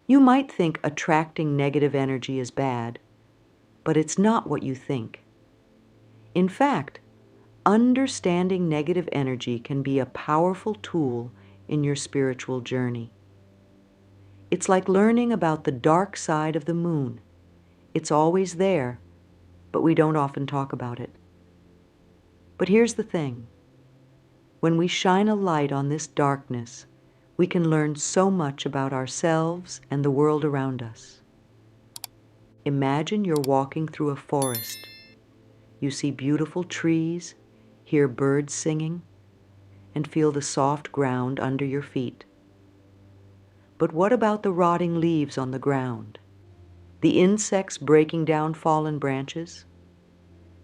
You might think attracting negative energy is bad, but it's not what you think. In fact, understanding negative energy can be a powerful tool in your spiritual journey. It's like learning about the dark side of the moon. It's always there, but we don't often talk about it. But here's the thing. When we shine a light on this darkness, we can learn so much about ourselves and the world around us. Imagine you're walking through a forest. You see beautiful trees, hear birds singing, and feel the soft ground under your feet. But what about the rotting leaves on the ground? The insects breaking down fallen branches?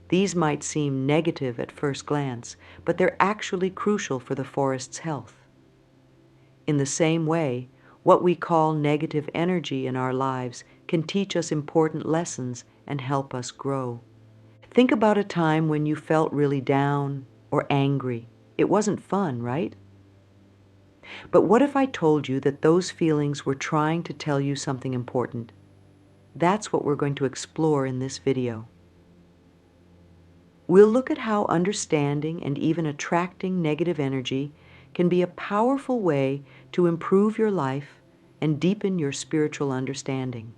These might seem negative at first glance, but they're actually crucial for the forest's health. In the same way, what we call negative energy in our lives can teach us important lessons and help us grow. Think about a time when you felt really down or angry. It wasn't fun, right? But what if I told you that those feelings were trying to tell you something important? That's what we're going to explore in this video. We'll look at how understanding and even attracting negative energy can be a powerful way to improve your life and deepen your spiritual understanding.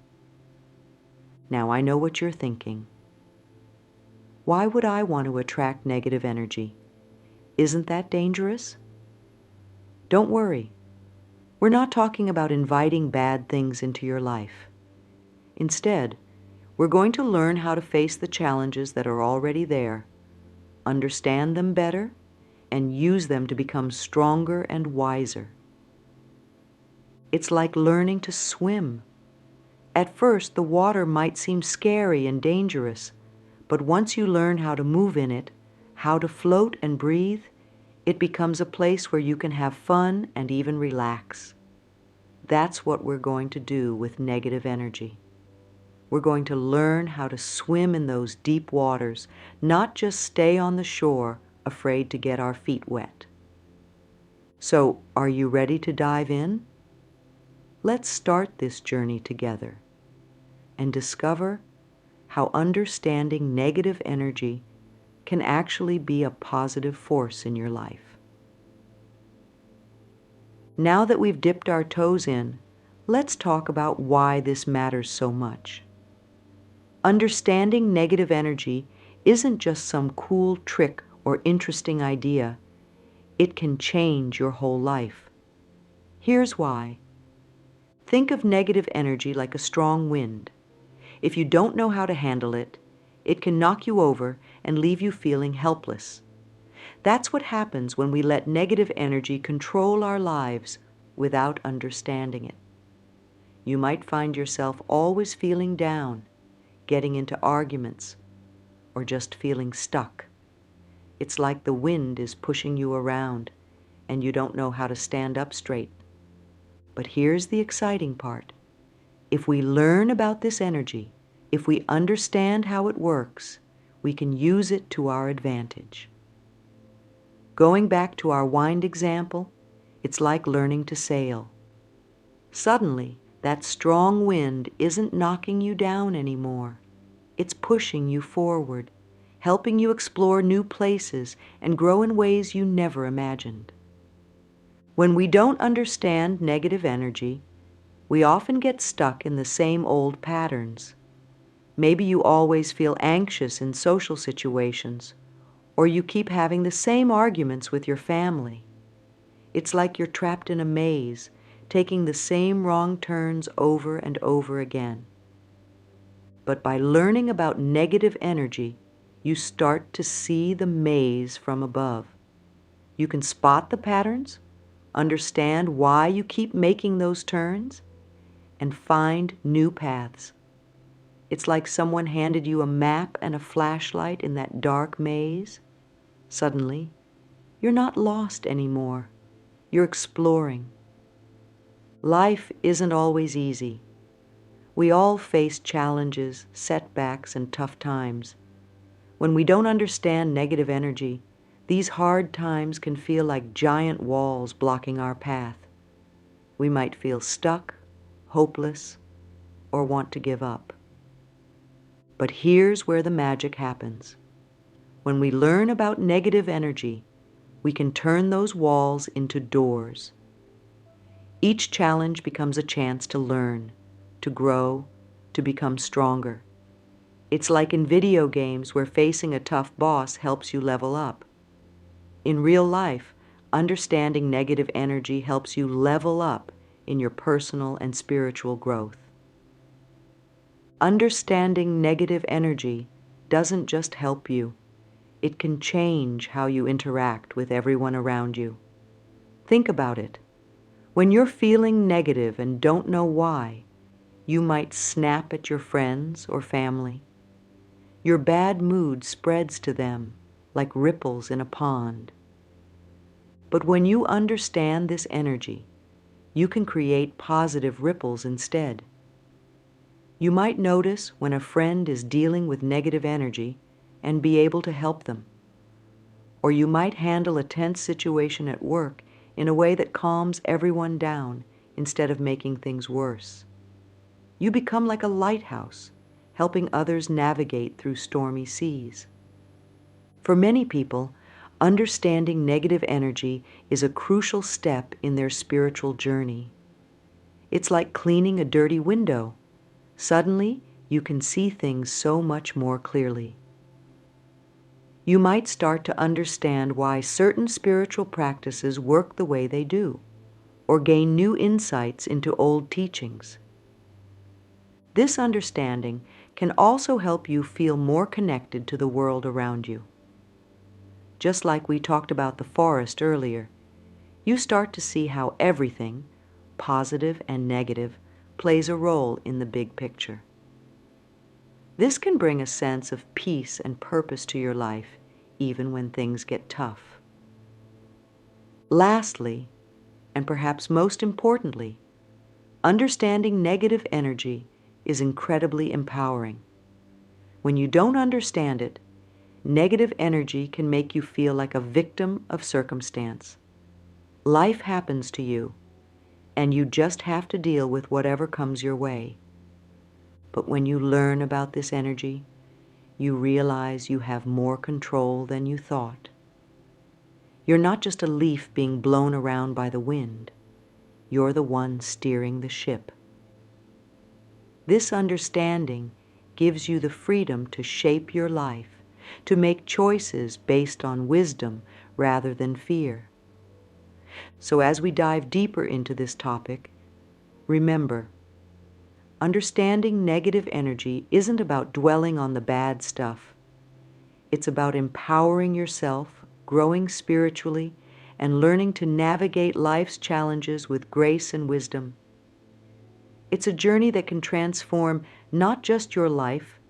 Now, I know what you're thinking. Why would I want to attract negative energy? Isn't that dangerous? Don't worry. We're not talking about inviting bad things into your life. Instead, we're going to learn how to face the challenges that are already there, understand them better, and use them to become stronger and wiser. It's like learning to swim. At first, the water might seem scary and dangerous, but once you learn how to move in it, how to float and breathe, it becomes a place where you can have fun and even relax. That's what we're going to do with negative energy. We're going to learn how to swim in those deep waters, not just stay on the shore, afraid to get our feet wet. So, are you ready to dive in? Let's start this journey together and discover how understanding negative energy can actually be a positive force in your life. Now that we've dipped our toes in, let's talk about why this matters so much. Understanding negative energy isn't just some cool trick or interesting idea. It can change your whole life. Here's why. Think of negative energy like a strong wind. If you don't know how to handle it, it can knock you over and leave you feeling helpless. That's what happens when we let negative energy control our lives without understanding it. You might find yourself always feeling down, getting into arguments, or just feeling stuck. It's like the wind is pushing you around, and you don't know how to stand up straight. But here's the exciting part. If we learn about this energy, if we understand how it works, we can use it to our advantage. Going back to our wind example, it's like learning to sail. Suddenly, that strong wind isn't knocking you down anymore. It's pushing you forward, helping you explore new places and grow in ways you never imagined. When we don't understand negative energy, we often get stuck in the same old patterns. Maybe you always feel anxious in social situations, or you keep having the same arguments with your family. It's like you're trapped in a maze, taking the same wrong turns over and over again. But by learning about negative energy, you start to see the maze from above. You can spot the patterns, understand why you keep making those turns, and find new paths. It's like someone handed you a map and a flashlight in that dark maze. Suddenly, you're not lost anymore. You're exploring. Life isn't always easy. We all face challenges, setbacks, and tough times. When we don't understand negative energy, these hard times can feel like giant walls blocking our path. We might feel stuck, hopeless, or want to give up. But here's where the magic happens. When we learn about negative energy, we can turn those walls into doors. Each challenge becomes a chance to learn, to grow, to become stronger. It's like in video games where facing a tough boss helps you level up. In real life, understanding negative energy helps you level up in your personal and spiritual growth. Understanding negative energy doesn't just help you, it can change how you interact with everyone around you. Think about it. When you're feeling negative and don't know why, you might snap at your friends or family. Your bad mood spreads to them like ripples in a pond. But when you understand this energy, you can create positive ripples instead. You might notice when a friend is dealing with negative energy and be able to help them. Or you might handle a tense situation at work in a way that calms everyone down instead of making things worse. You become like a lighthouse, helping others navigate through stormy seas. For many people, understanding negative energy is a crucial step in their spiritual journey. It's like cleaning a dirty window. Suddenly, you can see things so much more clearly. You might start to understand why certain spiritual practices work the way they do, or gain new insights into old teachings. This understanding can also help you feel more connected to the world around you. Just like we talked about the forest earlier, you start to see how everything, positive and negative, plays a role in the big picture. This can bring a sense of peace and purpose to your life, even when things get tough. Lastly, and perhaps most importantly, understanding negative energy is incredibly empowering. When you don't understand it, negative energy can make you feel like a victim of circumstance. Life happens to you, and you just have to deal with whatever comes your way. But when you learn about this energy, you realize you have more control than you thought. You're not just a leaf being blown around by the wind. You're the one steering the ship. This understanding gives you the freedom to shape your life, to make choices based on wisdom rather than fear. So as we dive deeper into this topic, remember, understanding negative energy isn't about dwelling on the bad stuff. It's about empowering yourself, growing spiritually, and learning to navigate life's challenges with grace and wisdom. It's a journey that can transform not just your life,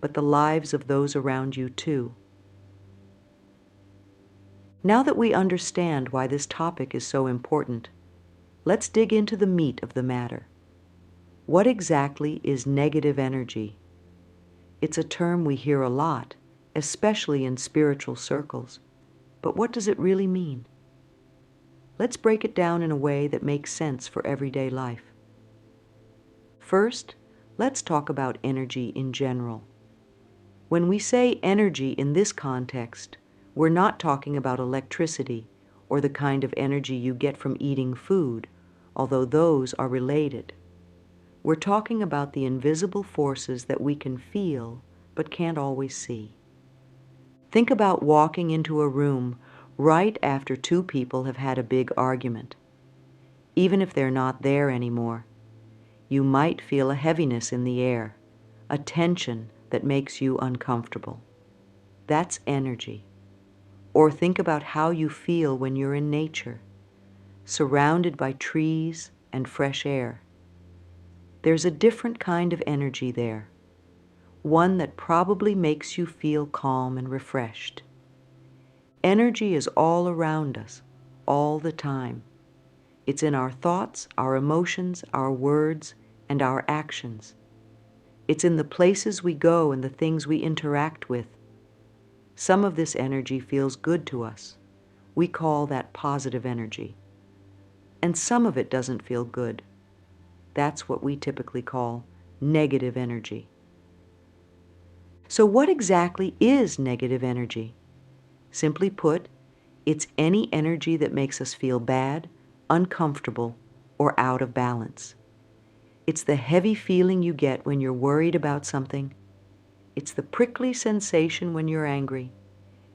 but the lives of those around you too. Now that we understand why this topic is so important, let's dig into the meat of the matter. What exactly is negative energy? It's a term we hear a lot, especially in spiritual circles. But what does it really mean? Let's break it down in a way that makes sense for everyday life. First, let's talk about energy in general. When we say energy in this context, we're not talking about electricity or the kind of energy you get from eating food, although those are related. We're talking about the invisible forces that we can feel but can't always see. Think about walking into a room right after two people have had a big argument. Even if they're not there anymore, you might feel a heaviness in the air, a tension that makes you uncomfortable. That's energy. Or think about how you feel when you're in nature, surrounded by trees and fresh air. There's a different kind of energy there, one that probably makes you feel calm and refreshed. Energy is all around us, all the time. It's in our thoughts, our emotions, our words, and our actions. It's in the places we go and the things we interact with. Some of this energy feels good to us. We call that positive energy. And some of it doesn't feel good. That's what we typically call negative energy. So what exactly is negative energy? Simply put, it's any energy that makes us feel bad, uncomfortable, or out of balance. It's the heavy feeling you get when you're worried about something. It's the prickly sensation when you're angry.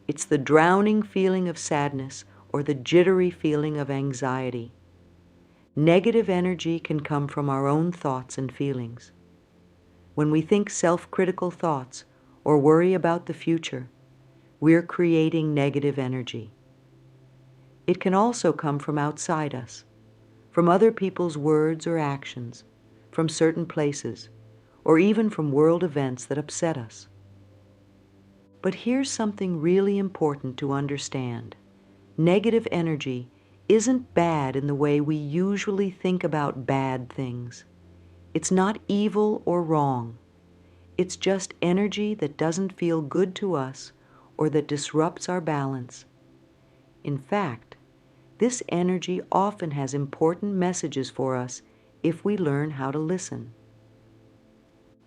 It's the drowning feeling of sadness or the jittery feeling of anxiety. Negative energy can come from our own thoughts and feelings. When we think self-critical thoughts or worry about the future, we're creating negative energy. It can also come from outside us, from other people's words or actions, from certain places, or even from world events that upset us. But here's something really important to understand. Negative energy isn't bad in the way we usually think about bad things. It's not evil or wrong. It's just energy that doesn't feel good to us or that disrupts our balance. In fact, this energy often has important messages for us if we learn how to listen.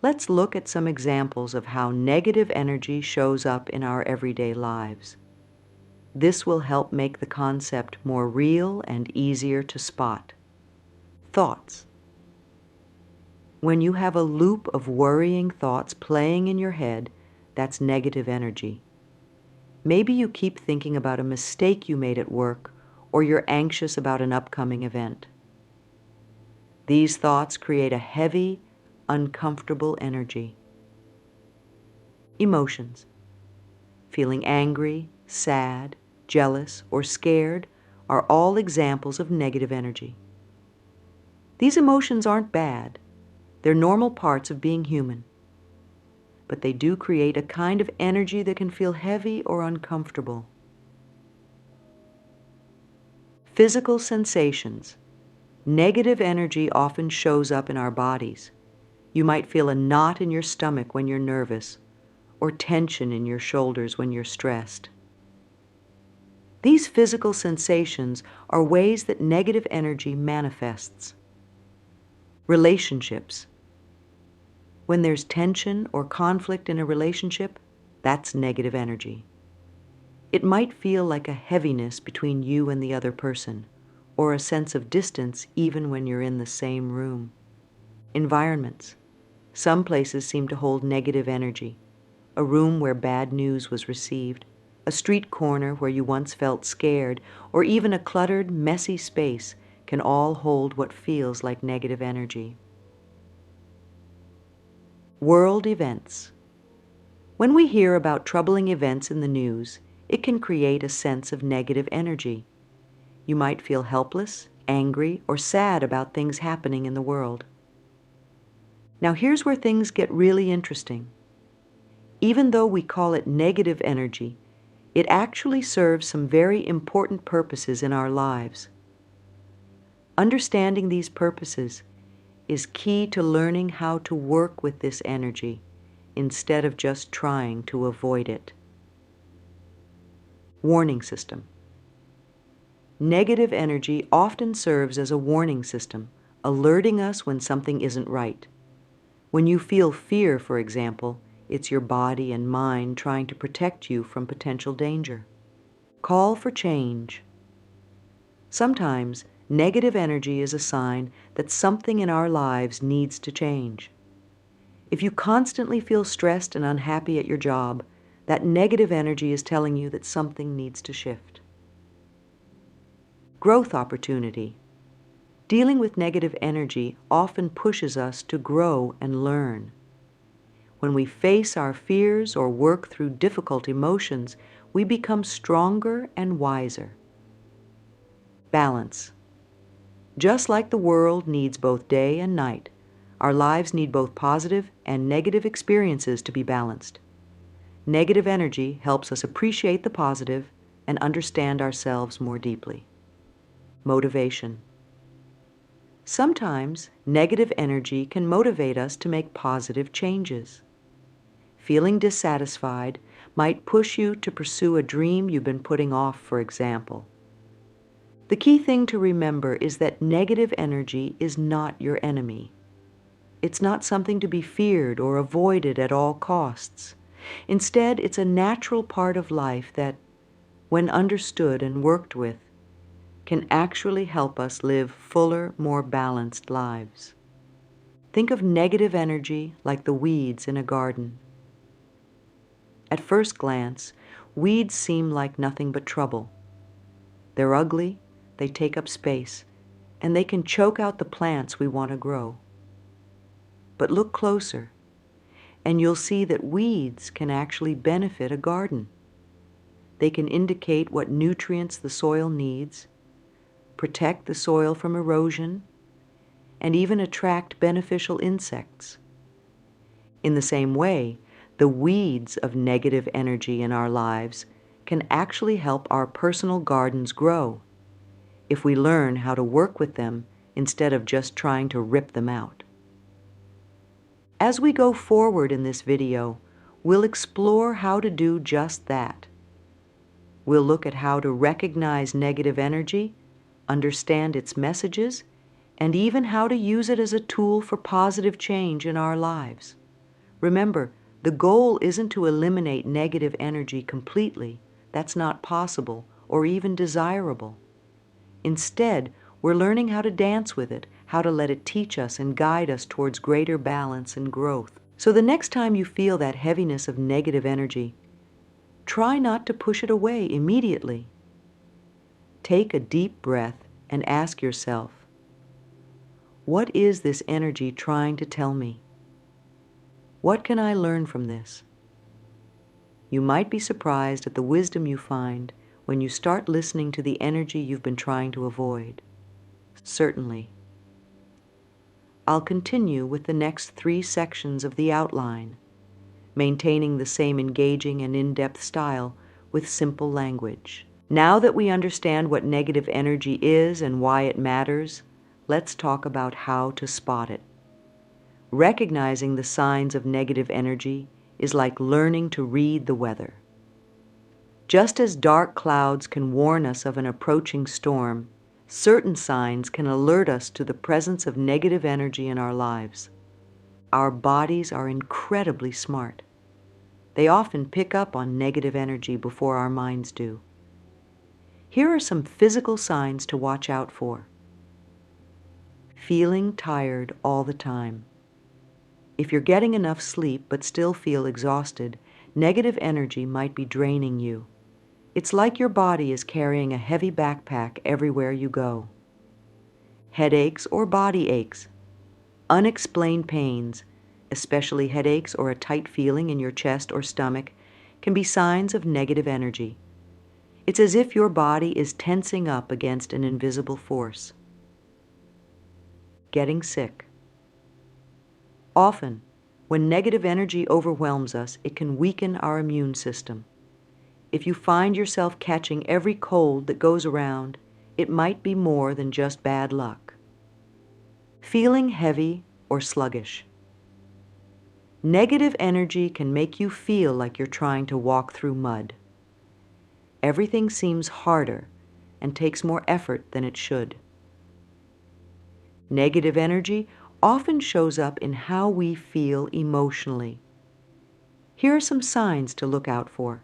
Let's look at some examples of how negative energy shows up in our everyday lives. This will help make the concept more real and easier to spot. Thoughts. When you have a loop of worrying thoughts playing in your head, that's negative energy. Maybe you keep thinking about a mistake you made at work, or you're anxious about an upcoming event. These thoughts create a heavy, uncomfortable energy. Emotions. Feeling angry, sad, jealous, or scared are all examples of negative energy. These emotions aren't bad. They're normal parts of being human. But they do create a kind of energy that can feel heavy or uncomfortable. Physical sensations. Negative energy often shows up in our bodies. You might feel a knot in your stomach when you're nervous, or tension in your shoulders when you're stressed. These physical sensations are ways that negative energy manifests. Relationships. When there's tension or conflict in a relationship, that's negative energy. It might feel like a heaviness between you and the other person, or a sense of distance even when you're in the same room. Environments. Some places seem to hold negative energy. A room where bad news was received, a street corner where you once felt scared, or even a cluttered, messy space can all hold what feels like negative energy. World events. When we hear about troubling events in the news, it can create a sense of negative energy. You might feel helpless, angry, or sad about things happening in the world. Now here's where things get really interesting. Even though we call it negative energy, it actually serves some very important purposes in our lives. Understanding these purposes is key to learning how to work with this energy instead of just trying to avoid it. Warning system. Negative energy often serves as a warning system, alerting us when something isn't right. When you feel fear, for example, it's your body and mind trying to protect you from potential danger. Call for change. Sometimes negative energy is a sign that something in our lives needs to change. If you constantly feel stressed and unhappy at your job, that negative energy is telling you that something needs to shift. Growth opportunity. Dealing with negative energy often pushes us to grow and learn. When we face our fears or work through difficult emotions, we become stronger and wiser. Balance. Just like the world needs both day and night, our lives need both positive and negative experiences to be balanced. Negative energy helps us appreciate the positive and understand ourselves more deeply. Motivation. Sometimes negative energy can motivate us to make positive changes. Feeling dissatisfied might push you to pursue a dream you've been putting off, for example. The key thing to remember is that negative energy is not your enemy. It's not something to be feared or avoided at all costs. Instead, it's a natural part of life that, when understood and worked with, can actually help us live fuller, more balanced lives. Think of negative energy like the weeds in a garden. At first glance, weeds seem like nothing but trouble. They're ugly, they take up space, and they can choke out the plants we want to grow. But look closer, and you'll see that weeds can actually benefit a garden. They can indicate what nutrients the soil needs, protect the soil from erosion, and even attract beneficial insects. In the same way, the weeds of negative energy in our lives can actually help our personal gardens grow if we learn how to work with them instead of just trying to rip them out. As we go forward in this video, we'll explore how to do just that. We'll look at how to recognize negative energy, understand its messages, and even how to use it as a tool for positive change in our lives. Remember, the goal isn't to eliminate negative energy completely. That's not possible or even desirable. Instead, we're learning how to dance with it, how to let it teach us and guide us towards greater balance and growth. So the next time you feel that heaviness of negative energy, try not to push it away immediately. Take a deep breath and ask yourself, what is this energy trying to tell me? What can I learn from this? You might be surprised at the wisdom you find when you start listening to the energy you've been trying to avoid. Certainly. I'll continue with the next 3 sections of the outline, maintaining the same engaging and in-depth style with simple language. Now that we understand what negative energy is and why it matters, let's talk about how to spot it. Recognizing the signs of negative energy is like learning to read the weather. Just as dark clouds can warn us of an approaching storm, certain signs can alert us to the presence of negative energy in our lives. Our bodies are incredibly smart. They often pick up on negative energy before our minds do. Here are some physical signs to watch out for. Feeling tired all the time. If you're getting enough sleep but still feel exhausted, negative energy might be draining you. It's like your body is carrying a heavy backpack everywhere you go. Headaches or body aches. Unexplained pains, especially headaches or a tight feeling in your chest or stomach, can be signs of negative energy. It's as if your body is tensing up against an invisible force. Getting sick. Often, when negative energy overwhelms us, it can weaken our immune system. If you find yourself catching every cold that goes around, it might be more than just bad luck. Feeling heavy or sluggish. Negative energy can make you feel like you're trying to walk through mud. Everything seems harder and takes more effort than it should. Negative energy often shows up in how we feel emotionally. Here are some signs to look out for.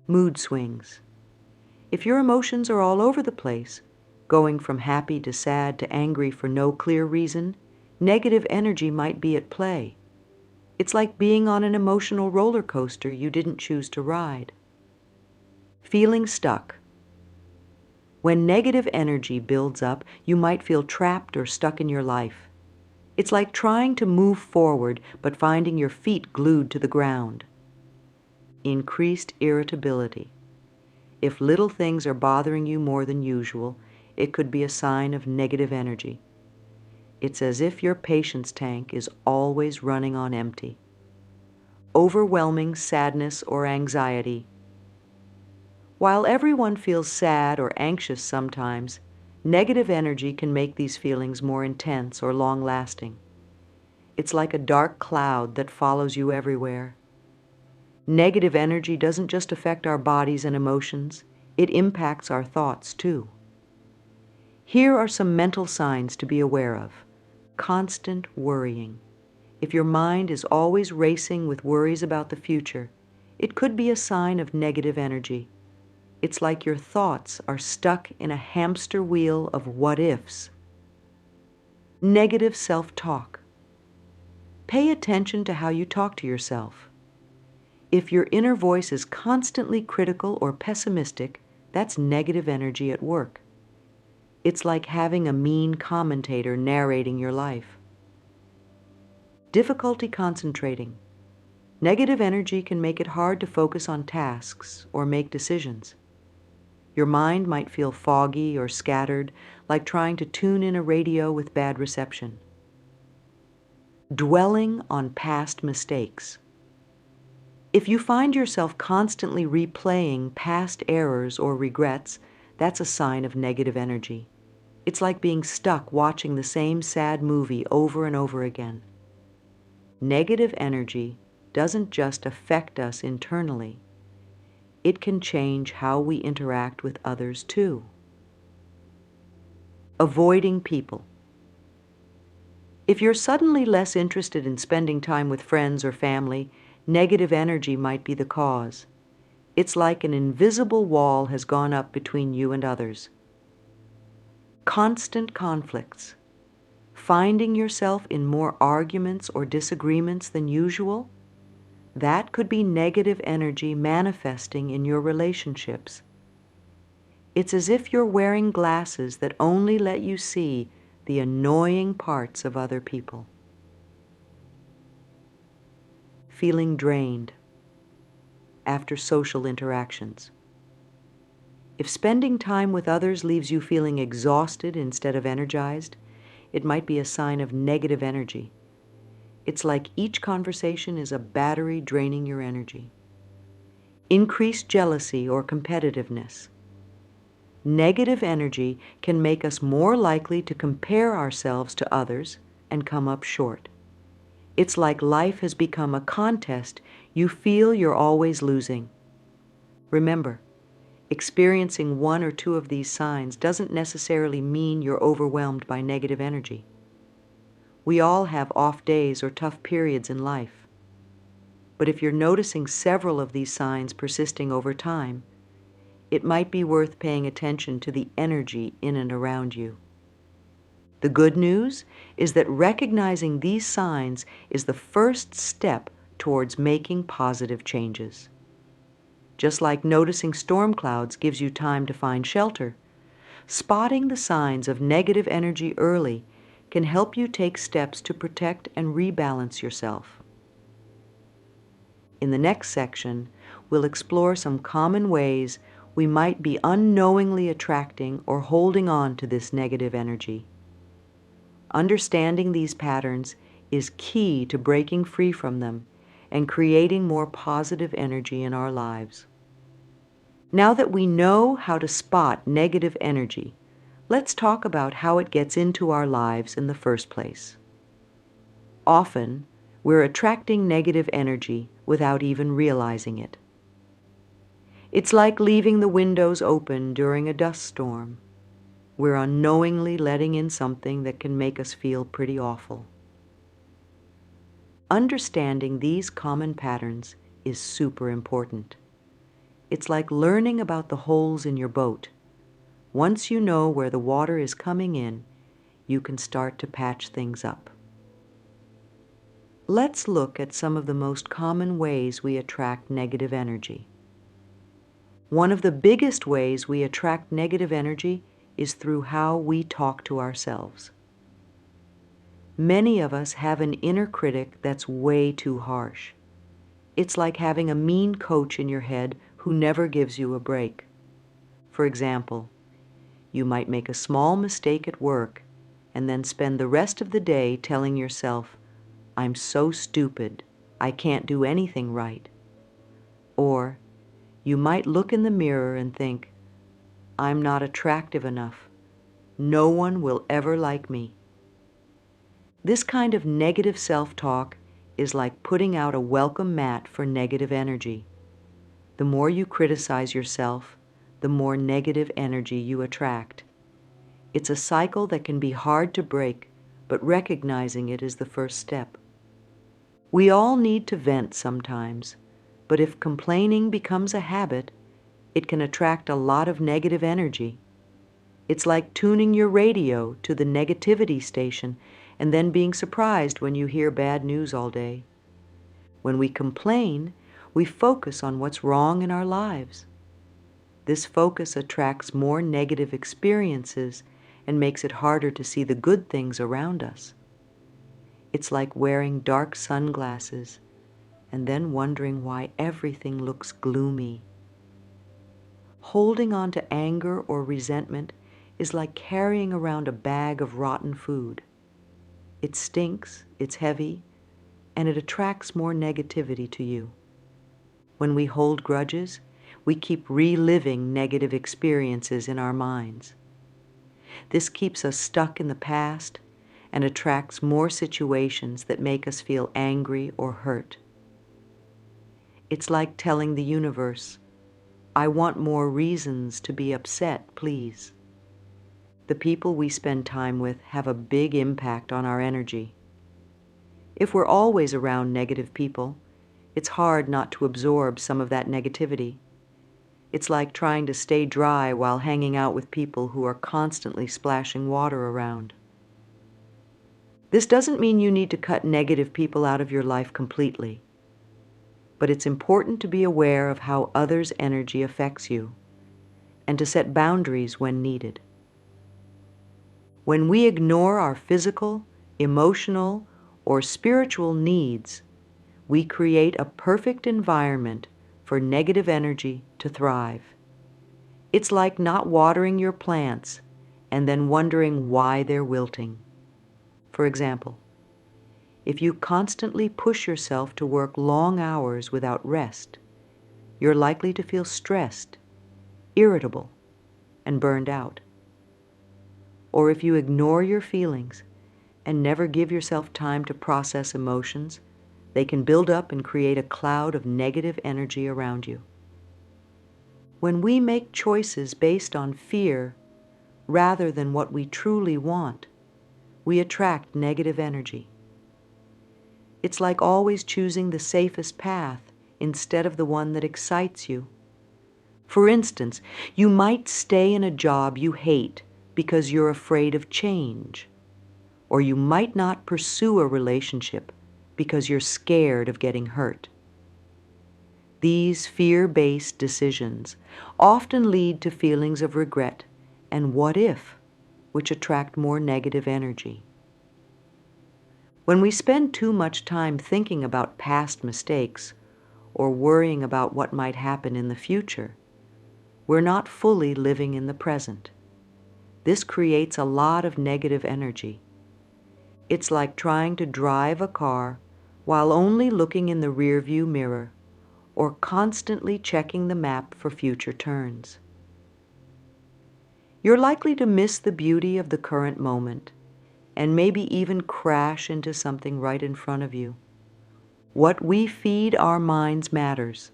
Mood swings. If your emotions are all over the place, going from happy to sad to angry for no clear reason, negative energy might be at play. It's like being on an emotional roller coaster you didn't choose to ride. Feeling stuck. When negative energy builds up, you might feel trapped or stuck in your life. It's like trying to move forward but finding your feet glued to the ground. Increased irritability. If little things are bothering you more than usual, it could be a sign of negative energy. It's as if your patience tank is always running on empty. Overwhelming sadness or anxiety. While everyone feels sad or anxious sometimes, negative energy can make these feelings more intense or long-lasting. It's like a dark cloud that follows you everywhere. Negative energy doesn't just affect our bodies and emotions, it impacts our thoughts too. Here are some mental signs to be aware of. Constant worrying. If your mind is always racing with worries about the future, it could be a sign of negative energy. It's like your thoughts are stuck in a hamster wheel of what-ifs. Negative self-talk. Pay attention to how you talk to yourself. If your inner voice is constantly critical or pessimistic, that's negative energy at work. It's like having a mean commentator narrating your life. Difficulty concentrating. Negative energy can make it hard to focus on tasks or make decisions. Your mind might feel foggy or scattered, like trying to tune in a radio with bad reception. Dwelling on past mistakes. If you find yourself constantly replaying past errors or regrets, that's a sign of negative energy. It's like being stuck watching the same sad movie over and over again. Negative energy doesn't just affect us internally. It can change how we interact with others too. Avoiding people. If you're suddenly less interested in spending time with friends or family, negative energy might be the cause. It's like an invisible wall has gone up between you and others. Constant conflicts. Finding yourself in more arguments or disagreements than usual? That could be negative energy manifesting in your relationships. It's as if you're wearing glasses that only let you see the annoying parts of other people. Feeling drained after social interactions. If spending time with others leaves you feeling exhausted instead of energized, it might be a sign of negative energy. It's like each conversation is a battery draining your energy. Increased jealousy or competitiveness. Negative energy can make us more likely to compare ourselves to others and come up short. It's like life has become a contest you feel you're always losing. Remember, experiencing one or two of these signs doesn't necessarily mean you're overwhelmed by negative energy. We all have off days or tough periods in life. But if you're noticing several of these signs persisting over time, it might be worth paying attention to the energy in and around you. The good news is that recognizing these signs is the first step towards making positive changes. Just like noticing storm clouds gives you time to find shelter, spotting the signs of negative energy early can help you take steps to protect and rebalance yourself. In the next section, we'll explore some common ways we might be unknowingly attracting or holding on to this negative energy. Understanding these patterns is key to breaking free from them and creating more positive energy in our lives. Now that we know how to spot negative energy, let's talk about how it gets into our lives in the first place. Often, we're attracting negative energy without even realizing it. It's like leaving the windows open during a dust storm. We're unknowingly letting in something that can make us feel pretty awful. Understanding these common patterns is super important. It's like learning about the holes in your boat. Once you know where the water is coming in, you can start to patch things up. Let's look at some of the most common ways we attract negative energy. One of the biggest ways we attract negative energy is through how we talk to ourselves. Many of us have an inner critic that's way too harsh. It's like having a mean coach in your head who never gives you a break. For example, you might make a small mistake at work and then spend the rest of the day telling yourself, "I'm so stupid, I can't do anything right." Or you might look in the mirror and think, "I'm not attractive enough. No one will ever like me." This kind of negative self-talk is like putting out a welcome mat for negative energy. The more you criticize yourself, the more negative energy you attract. It's a cycle that can be hard to break, but recognizing it is the first step. We all need to vent sometimes, but if complaining becomes a habit, it can attract a lot of negative energy. It's like tuning your radio to the negativity station and then being surprised when you hear bad news all day. When we complain, we focus on what's wrong in our lives. This focus attracts more negative experiences and makes it harder to see the good things around us. It's like wearing dark sunglasses and then wondering why everything looks gloomy. Holding on to anger or resentment is like carrying around a bag of rotten food. It stinks, it's heavy, and it attracts more negativity to you. When we hold grudges, we keep reliving negative experiences in our minds. This keeps us stuck in the past and attracts more situations that make us feel angry or hurt. It's like telling the universe, "I want more reasons to be upset, please." The people we spend time with have a big impact on our energy. If we're always around negative people, it's hard not to absorb some of that negativity. It's like trying to stay dry while hanging out with people who are constantly splashing water around. This doesn't mean you need to cut negative people out of your life completely, but it's important to be aware of how others' energy affects you and to set boundaries when needed. When we ignore our physical, emotional, or spiritual needs, we create a perfect environment for negative energy to thrive. It's like not watering your plants and then wondering why they're wilting. For example, if you constantly push yourself to work long hours without rest, you're likely to feel stressed, irritable, and burned out. Or if you ignore your feelings and never give yourself time to process emotions, they can build up and create a cloud of negative energy around you. When we make choices based on fear rather than what we truly want, we attract negative energy. It's like always choosing the safest path instead of the one that excites you. For instance, you might stay in a job you hate because you're afraid of change, or you might not pursue a relationship because you're scared of getting hurt. These fear-based decisions often lead to feelings of regret and what if, which attract more negative energy. When we spend too much time thinking about past mistakes or worrying about what might happen in the future, we're not fully living in the present. This creates a lot of negative energy. It's like trying to drive a car while only looking in the rearview mirror or constantly checking the map for future turns. You're likely to miss the beauty of the current moment and maybe even crash into something right in front of you. What we feed our minds matters.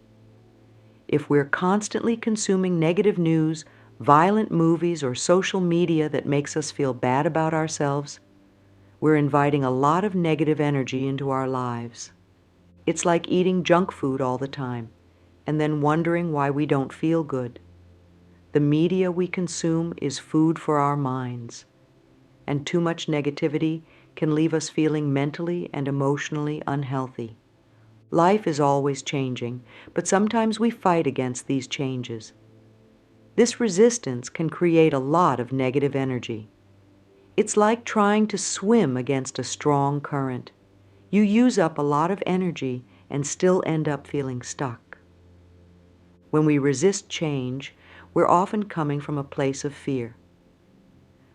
If we're constantly consuming negative news, violent movies, or social media that makes us feel bad about ourselves, we're inviting a lot of negative energy into our lives. It's like eating junk food all the time and then wondering why we don't feel good. The media we consume is food for our minds, and too much negativity can leave us feeling mentally and emotionally unhealthy. Life is always changing, but sometimes we fight against these changes. This resistance can create a lot of negative energy. It's like trying to swim against a strong current. You use up a lot of energy and still end up feeling stuck. When we resist change, we're often coming from a place of fear.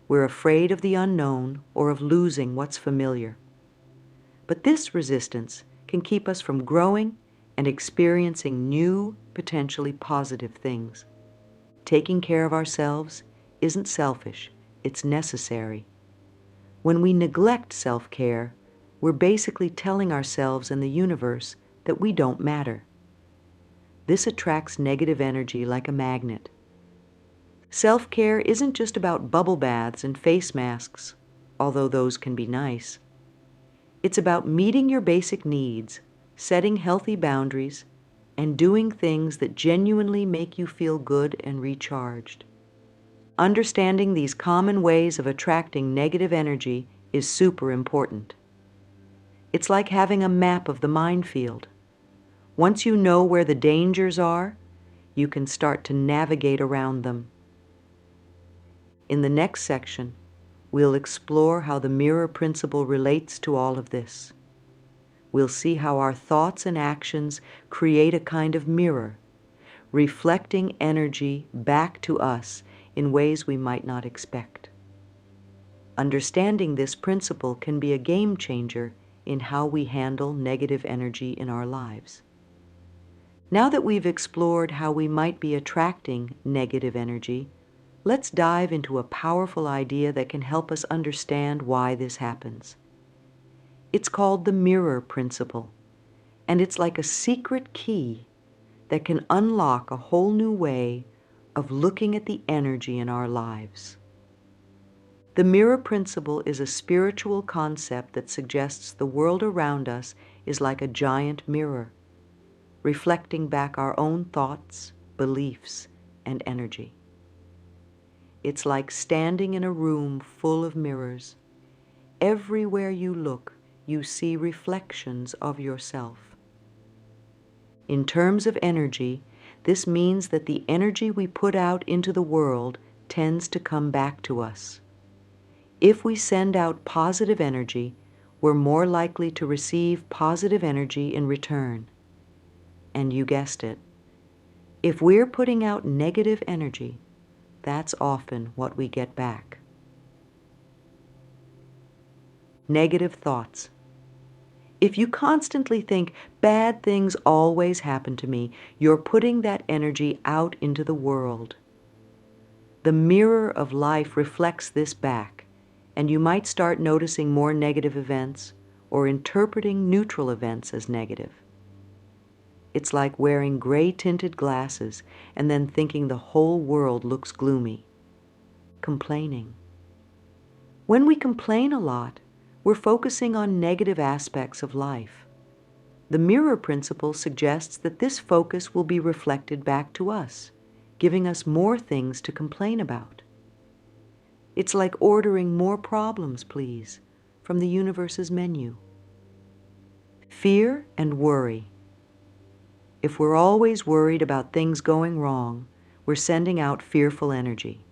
We're afraid of the unknown or of losing what's familiar. But this resistance can keep us from growing and experiencing new, potentially positive things. Taking care of ourselves isn't selfish, it's necessary. When we neglect self-care, we're basically telling ourselves and the universe that we don't matter. This attracts negative energy like a magnet. Self-care isn't just about bubble baths and face masks, although those can be nice. It's about meeting your basic needs, setting healthy boundaries, and doing things that genuinely make you feel good and recharged. Understanding these common ways of attracting negative energy is super important. It's like having a map of the minefield. Once you know where the dangers are, you can start to navigate around them. In the next section, we'll explore how the mirror principle relates to all of this. We'll see how our thoughts and actions create a kind of mirror, reflecting energy back to us in ways we might not expect. Understanding this principle can be a game changer in how we handle negative energy in our lives. Now that we've explored how we might be attracting negative energy, let's dive into a powerful idea that can help us understand why this happens. It's called the mirror principle, and it's like a secret key that can unlock a whole new way of looking at the energy in our lives. The mirror principle is a spiritual concept that suggests the world around us is like a giant mirror, reflecting back our own thoughts, beliefs, and energy. It's like standing in a room full of mirrors. Everywhere you look, you see reflections of yourself. In terms of energy, this means that the energy we put out into the world tends to come back to us. If we send out positive energy, we're more likely to receive positive energy in return. And you guessed it. If we're putting out negative energy, that's often what we get back. Negative thoughts. If you constantly think, bad things always happen to me, you're putting that energy out into the world. The mirror of life reflects this back, and you might start noticing more negative events or interpreting neutral events as negative. It's like wearing gray-tinted glasses and then thinking the whole world looks gloomy. Complaining. When we complain a lot, we're focusing on negative aspects of life. The mirror principle suggests that this focus will be reflected back to us, giving us more things to complain about. It's like ordering more problems, please, from the universe's menu. Fear and worry. If we're always worried about things going wrong, we're sending out fearful energy.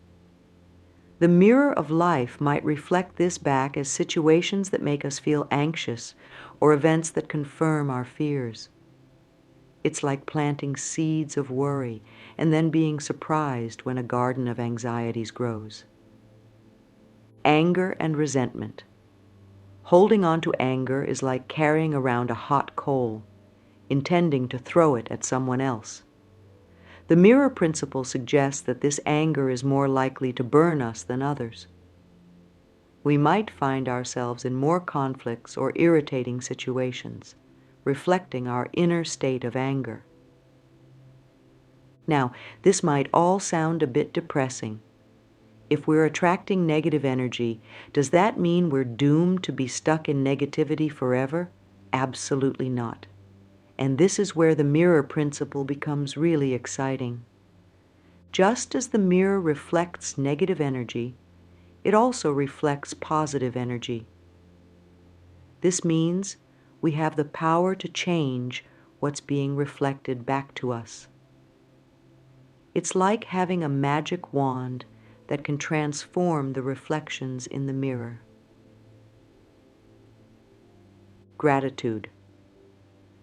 The mirror of life might reflect this back as situations that make us feel anxious or events that confirm our fears. It's like planting seeds of worry and then being surprised when a garden of anxieties grows. Anger and resentment. Holding on to anger is like carrying around a hot coal, intending to throw it at someone else. The mirror principle suggests that this anger is more likely to burn us than others. We might find ourselves in more conflicts or irritating situations, reflecting our inner state of anger. Now, this might all sound a bit depressing. If we're attracting negative energy, does that mean we're doomed to be stuck in negativity forever? Absolutely not. And this is where the mirror principle becomes really exciting. Just as the mirror reflects negative energy, it also reflects positive energy. This means we have the power to change what's being reflected back to us. It's like having a magic wand that can transform the reflections in the mirror. Gratitude.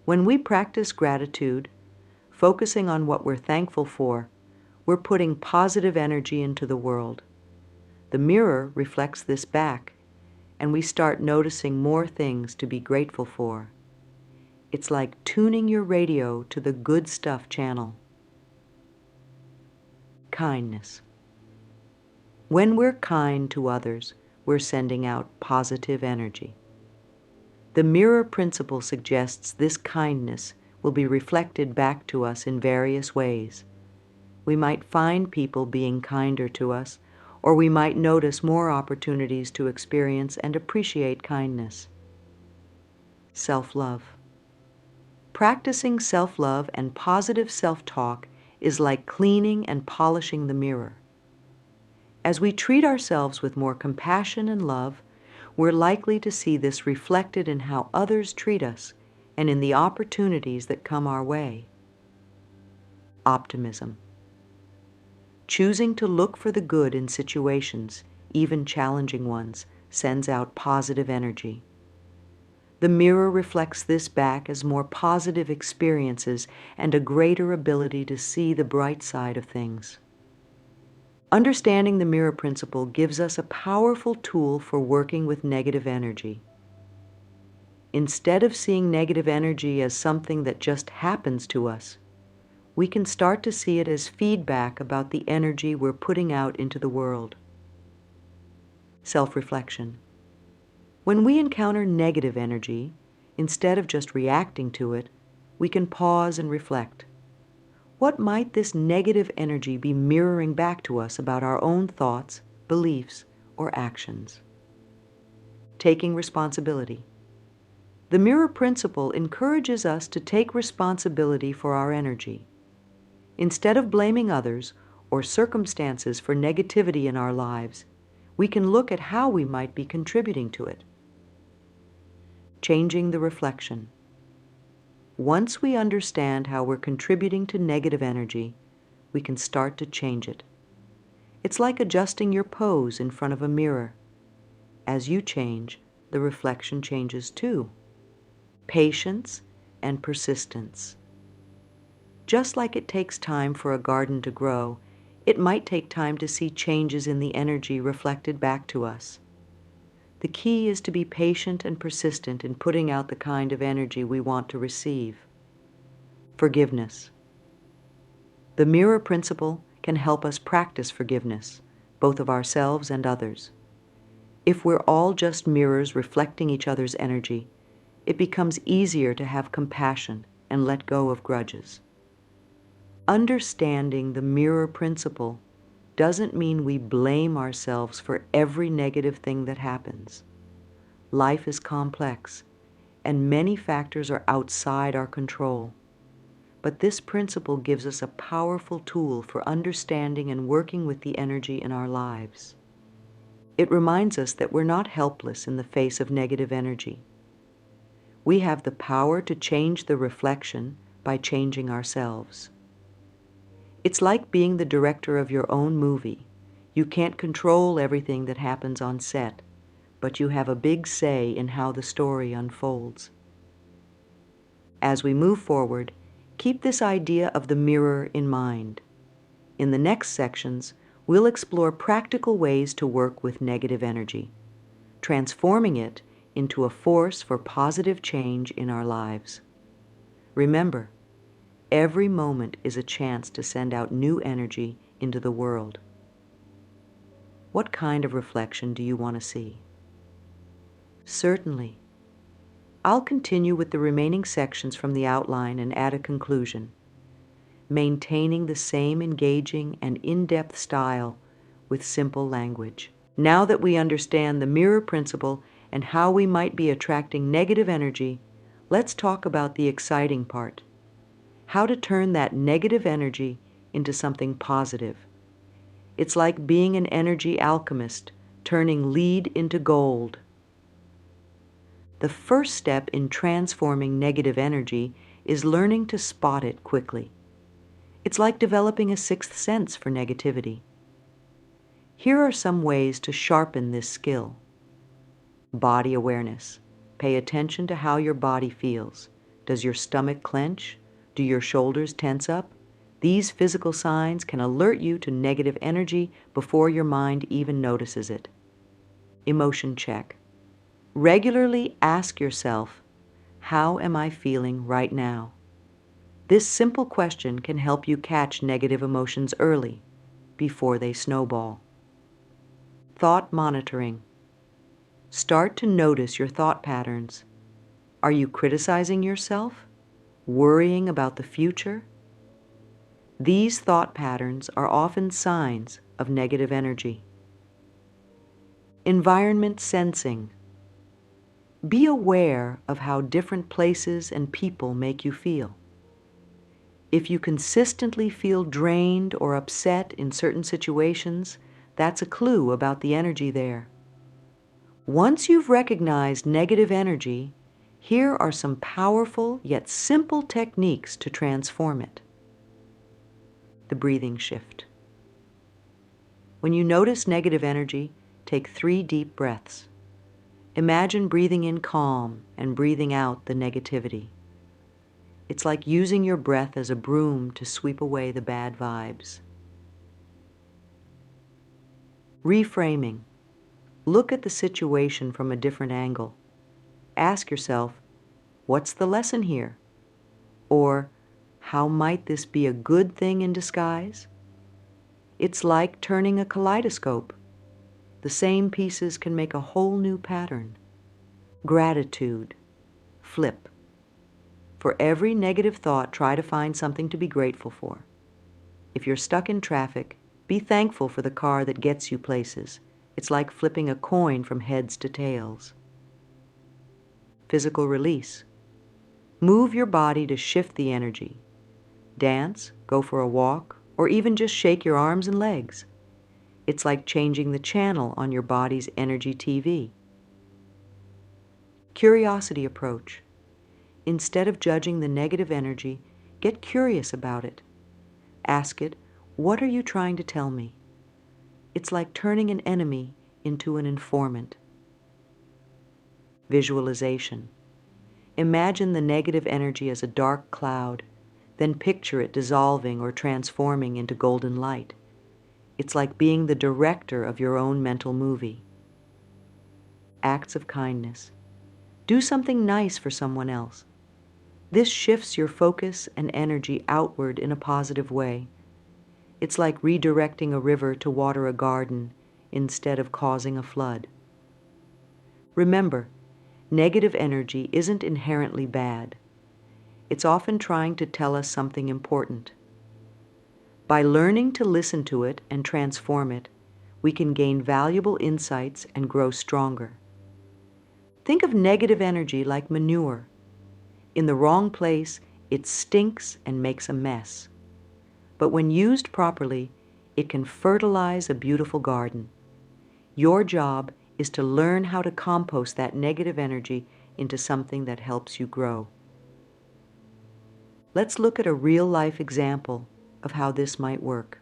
When we practice gratitude, focusing on what we're thankful for, we're putting positive energy into the world. The mirror reflects this back, and we start noticing more things to be grateful for. It's like tuning your radio to the good stuff channel. Kindness. When we're kind to others, we're sending out positive energy. The mirror principle suggests this kindness will be reflected back to us in various ways. We might find people being kinder to us, or we might notice more opportunities to experience and appreciate kindness. Self-love. Practicing self-love and positive self-talk is like cleaning and polishing the mirror. As we treat ourselves with more compassion and love, we're likely to see this reflected in how others treat us and in the opportunities that come our way. Optimism. Choosing to look for the good in situations, even challenging ones, sends out positive energy. The mirror reflects this back as more positive experiences and a greater ability to see the bright side of things. Understanding the mirror principle gives us a powerful tool for working with negative energy. Instead of seeing negative energy as something that just happens to us, we can start to see it as feedback about the energy we're putting out into the world. Self-reflection. When we encounter negative energy, instead of just reacting to it, we can pause and reflect. What might this negative energy be mirroring back to us about our own thoughts, beliefs, or actions? Taking responsibility. The mirror principle encourages us to take responsibility for our energy. Instead of blaming others or circumstances for negativity in our lives, we can look at how we might be contributing to it. Changing the reflection. Once we understand how we're contributing to negative energy, we can start to change it. It's like adjusting your pose in front of a mirror. As you change, the reflection changes too. Patience and persistence. Just like it takes time for a garden to grow, it might take time to see changes in the energy reflected back to us. The key is to be patient and persistent in putting out the kind of energy we want to receive. Forgiveness. The mirror principle can help us practice forgiveness, both of ourselves and others. If we're all just mirrors reflecting each other's energy, it becomes easier to have compassion and let go of grudges. Understanding the mirror principle doesn't mean we blame ourselves for every negative thing that happens. Life is complex, and many factors are outside our control. But this principle gives us a powerful tool for understanding and working with the energy in our lives. It reminds us that we're not helpless in the face of negative energy. We have the power to change the reflection by changing ourselves. It's like being the director of your own movie. You can't control everything that happens on set, but you have a big say in how the story unfolds. As we move forward, keep this idea of the mirror in mind. In the next sections, we'll explore practical ways to work with negative energy, transforming it into a force for positive change in our lives. Remember, every moment is a chance to send out new energy into the world. What kind of reflection do you want to see? Certainly. I'll continue with the remaining sections from the outline and add a conclusion, maintaining the same engaging and in-depth style with simple language. Now that we understand the mirror principle and how we might be attracting negative energy, let's talk about the exciting part. How to turn that negative energy into something positive. It's like being an energy alchemist, turning lead into gold. The first step in transforming negative energy is learning to spot it quickly. It's like developing a sixth sense for negativity. Here are some ways to sharpen this skill. Body awareness. Pay attention to how your body feels. Does your stomach clench? Do your shoulders tense up? These physical signs can alert you to negative energy before your mind even notices it. Emotion check. Regularly ask yourself, how am I feeling right now? This simple question can help you catch negative emotions early, before they snowball. Thought monitoring. Start to notice your thought patterns. Are you criticizing yourself? Worrying about the future? These thought patterns are often signs of negative energy. Environment sensing. Be aware of how different places and people make you feel. If you consistently feel drained or upset in certain situations, that's a clue about the energy there. Once you've recognized negative energy, here are some powerful yet simple techniques to transform it. The breathing shift. When you notice negative energy, take 3 deep breaths. Imagine breathing in calm and breathing out the negativity. It's like using your breath as a broom to sweep away the bad vibes. Reframing. Look at the situation from a different angle. Ask yourself, what's the lesson here? Or, how might this be a good thing in disguise? It's like turning a kaleidoscope. The same pieces can make a whole new pattern. Gratitude. Flip. For every negative thought, try to find something to be grateful for. If you're stuck in traffic, be thankful for the car that gets you places. It's like flipping a coin from heads to tails. Physical release. Move your body to shift the energy. Dance, go for a walk, or even just shake your arms and legs. It's like changing the channel on your body's energy TV. Curiosity approach. Instead of judging the negative energy, get curious about it. Ask it, what are you trying to tell me? It's like turning an enemy into an informant. Visualization. Imagine the negative energy as a dark cloud, then picture it dissolving or transforming into golden light. It's like being the director of your own mental movie. Acts of kindness. Do something nice for someone else. This shifts your focus and energy outward in a positive way. It's like redirecting a river to water a garden instead of causing a flood. Remember, negative energy isn't inherently bad. It's often trying to tell us something important. By learning to listen to it and transform it, we can gain valuable insights and grow stronger. Think of negative energy like manure. In the wrong place, it stinks and makes a mess. But when used properly, it can fertilize a beautiful garden. Your job is to learn how to compost that negative energy into something that helps you grow. Let's look at a real-life example of how this might work.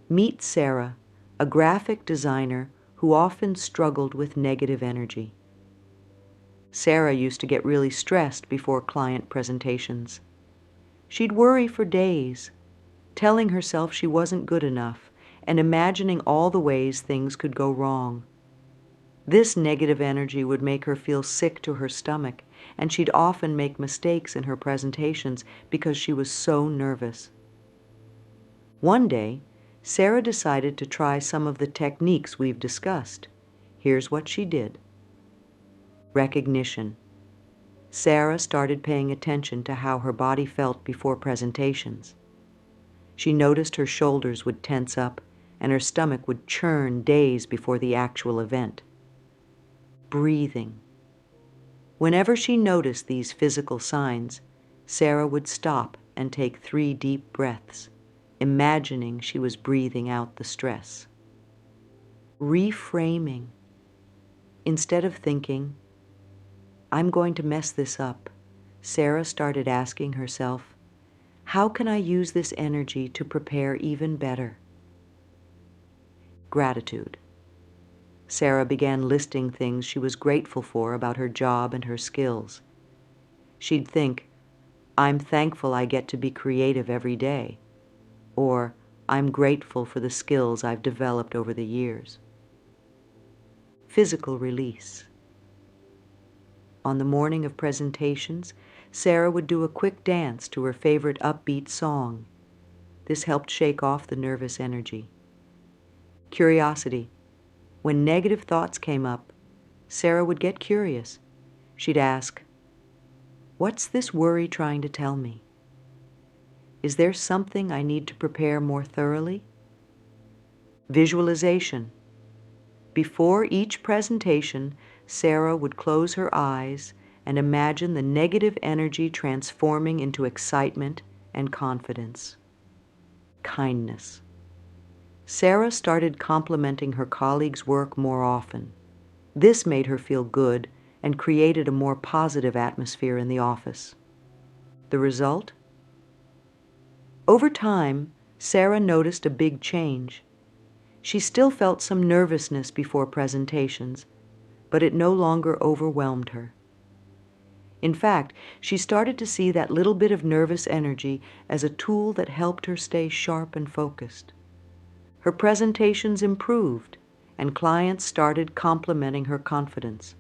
Meet Sarah, a graphic designer who often struggled with negative energy. Sarah used to get really stressed before client presentations. She'd worry for days, telling herself she wasn't good enough and imagining all the ways things could go wrong. This negative energy would make her feel sick to her stomach, and she'd often make mistakes in her presentations because she was so nervous. One day, Sarah decided to try some of the techniques we've discussed. Here's what she did. Recognition. Sarah started paying attention to how her body felt before presentations. She noticed her shoulders would tense up and her stomach would churn days before the actual event. Breathing. Whenever she noticed these physical signs, Sarah would stop and take 3 deep breaths, imagining she was breathing out the stress. Reframing. Instead of thinking, I'm going to mess this up, Sarah started asking herself, how can I use this energy to prepare even better? Gratitude. Sarah began listing things she was grateful for about her job and her skills. She'd think, I'm thankful I get to be creative every day, or I'm grateful for the skills I've developed over the years. Physical release. On the morning of presentations, Sarah would do a quick dance to her favorite upbeat song. This helped shake off the nervous energy. Curiosity. When negative thoughts came up, Sarah would get curious. She'd ask, what's this worry trying to tell me? Is there something I need to prepare more thoroughly? Visualization. Before each presentation, Sarah would close her eyes and imagine the negative energy transforming into excitement and confidence. Kindness. Sarah started complimenting her colleagues' work more often. This made her feel good and created a more positive atmosphere in the office. The result? Over time, Sarah noticed a big change. She still felt some nervousness before presentations, but it no longer overwhelmed her. In fact, she started to see that little bit of nervous energy as a tool that helped her stay sharp and focused. Her presentations improved, and clients started complimenting her confidence.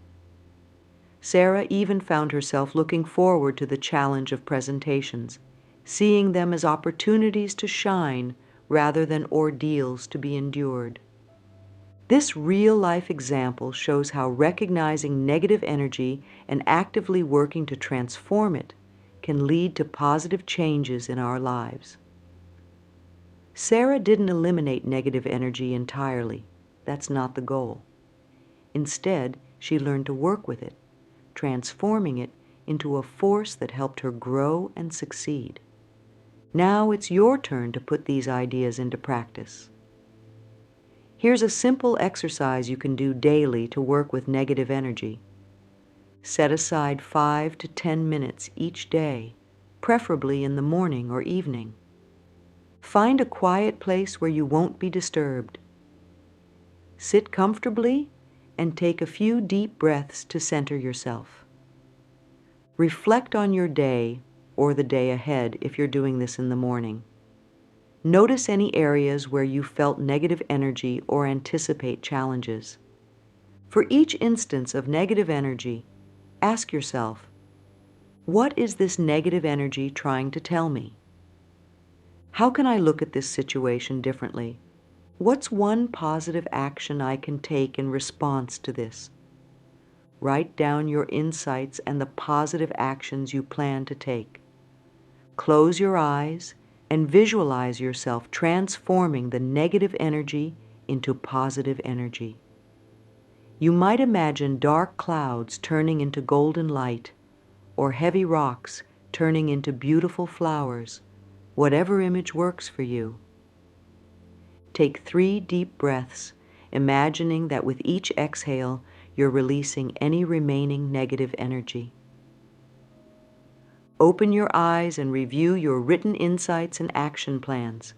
Sarah even found herself looking forward to the challenge of presentations, seeing them as opportunities to shine rather than ordeals to be endured. This real-life example shows how recognizing negative energy and actively working to transform it can lead to positive changes in our lives. Sarah didn't eliminate negative energy entirely. That's not the goal. Instead, she learned to work with it, transforming it into a force that helped her grow and succeed. Now it's your turn to put these ideas into practice. Here's a simple exercise you can do daily to work with negative energy. Set aside 5 to 10 minutes each day, preferably in the morning or evening. Find a quiet place where you won't be disturbed. Sit comfortably and take a few deep breaths to center yourself. Reflect on your day or the day ahead if you're doing this in the morning. Notice any areas where you felt negative energy or anticipate challenges. For each instance of negative energy, ask yourself, what is this negative energy trying to tell me? How can I look at this situation differently? What's one positive action I can take in response to this? Write down your insights and the positive actions you plan to take. Close your eyes and visualize yourself transforming the negative energy into positive energy. You might imagine dark clouds turning into golden light, or heavy rocks turning into beautiful flowers, whatever image works for you. Take 3 deep breaths, imagining that with each exhale, you're releasing any remaining negative energy. Open your eyes and review your written insights and action plans.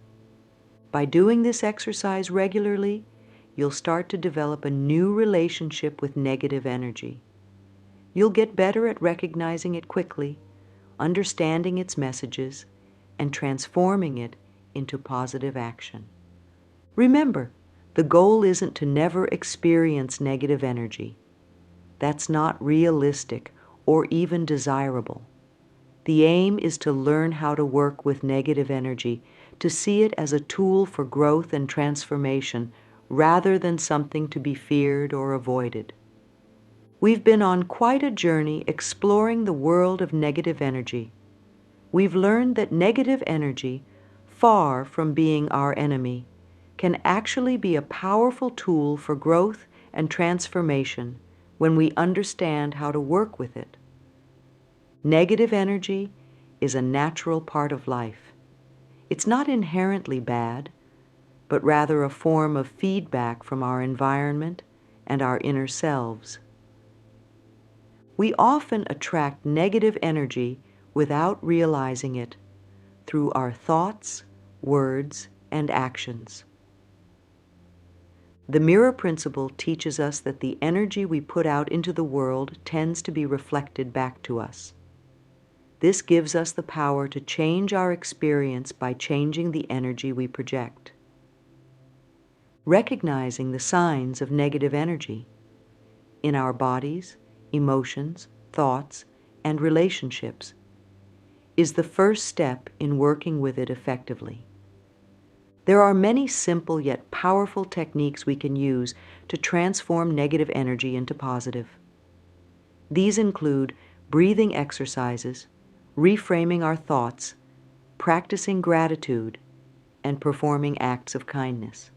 By doing this exercise regularly, you'll start to develop a new relationship with negative energy. You'll get better at recognizing it quickly, understanding its messages, and transforming it into positive action. Remember, the goal isn't to never experience negative energy. That's not realistic or even desirable. The aim is to learn how to work with negative energy, to see it as a tool for growth and transformation rather than something to be feared or avoided. We've been on quite a journey exploring the world of negative energy. We've learned that negative energy, far from being our enemy, can actually be a powerful tool for growth and transformation when we understand how to work with it. Negative energy is a natural part of life. It's not inherently bad, but rather a form of feedback from our environment and our inner selves. We often attract negative energy without realizing it through our thoughts, words, and actions. The mirror principle teaches us that the energy we put out into the world tends to be reflected back to us. This gives us the power to change our experience by changing the energy we project. Recognizing the signs of negative energy in our bodies, emotions, thoughts, and relationships is the first step in working with it effectively. There are many simple yet powerful techniques we can use to transform negative energy into positive. These include breathing exercises, reframing our thoughts, practicing gratitude and performing acts of kindness.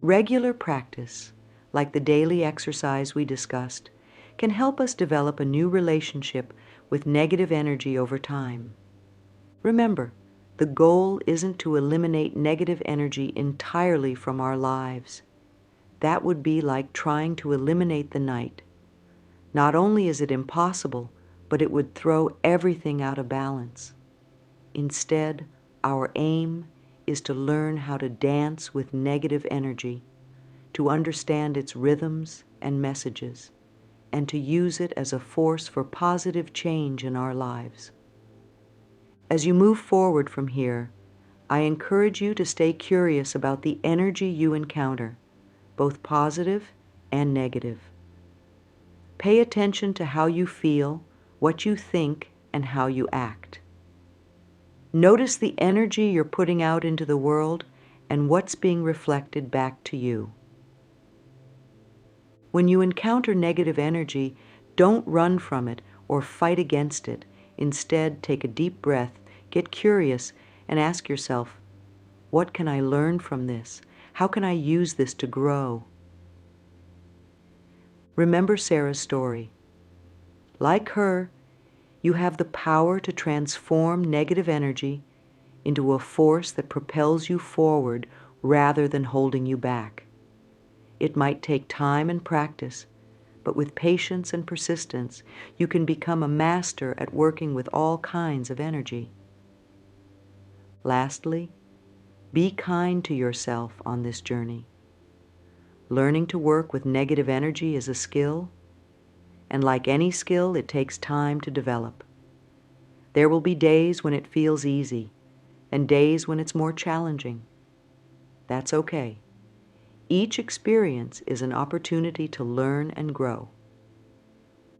Regular practice, like the daily exercise we discussed, can help us develop a new relationship with negative energy over time. Remember, the goal isn't to eliminate negative energy entirely from our lives. That would be like trying to eliminate the night. Not only is it impossible, but it would throw everything out of balance. Instead, our aim is to learn how to dance with negative energy, to understand its rhythms and messages, and to use it as a force for positive change in our lives. As you move forward from here, I encourage you to stay curious about the energy you encounter, both positive and negative. Pay attention to how you feel, what you think, and how you act. Notice the energy you're putting out into the world and what's being reflected back to you. When you encounter negative energy, don't run from it or fight against it. Instead, take a deep breath, get curious, and ask yourself, what can I learn from this? How can I use this to grow? Remember Sarah's story. Like her, you have the power to transform negative energy into a force that propels you forward rather than holding you back. It might take time and practice, but with patience and persistence, you can become a master at working with all kinds of energy. Lastly, be kind to yourself on this journey. Learning to work with negative energy is a skill, and like any skill, it takes time to develop. There will be days when it feels easy, and days when it's more challenging. That's okay. Each experience is an opportunity to learn and grow.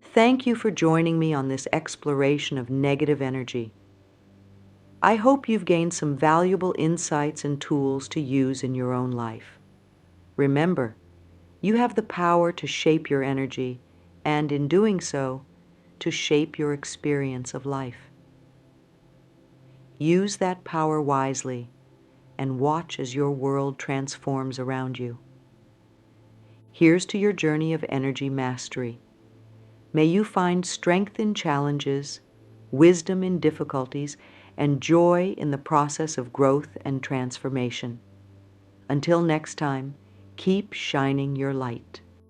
Thank you for joining me on this exploration of negative energy. I hope you've gained some valuable insights and tools to use in your own life. Remember, you have the power to shape your energy, and in doing so, to shape your experience of life. Use that power wisely and watch as your world transforms around you. Here's to your journey of energy mastery. May you find strength in challenges, wisdom in difficulties, and joy in the process of growth and transformation. Until next time, keep shining your light.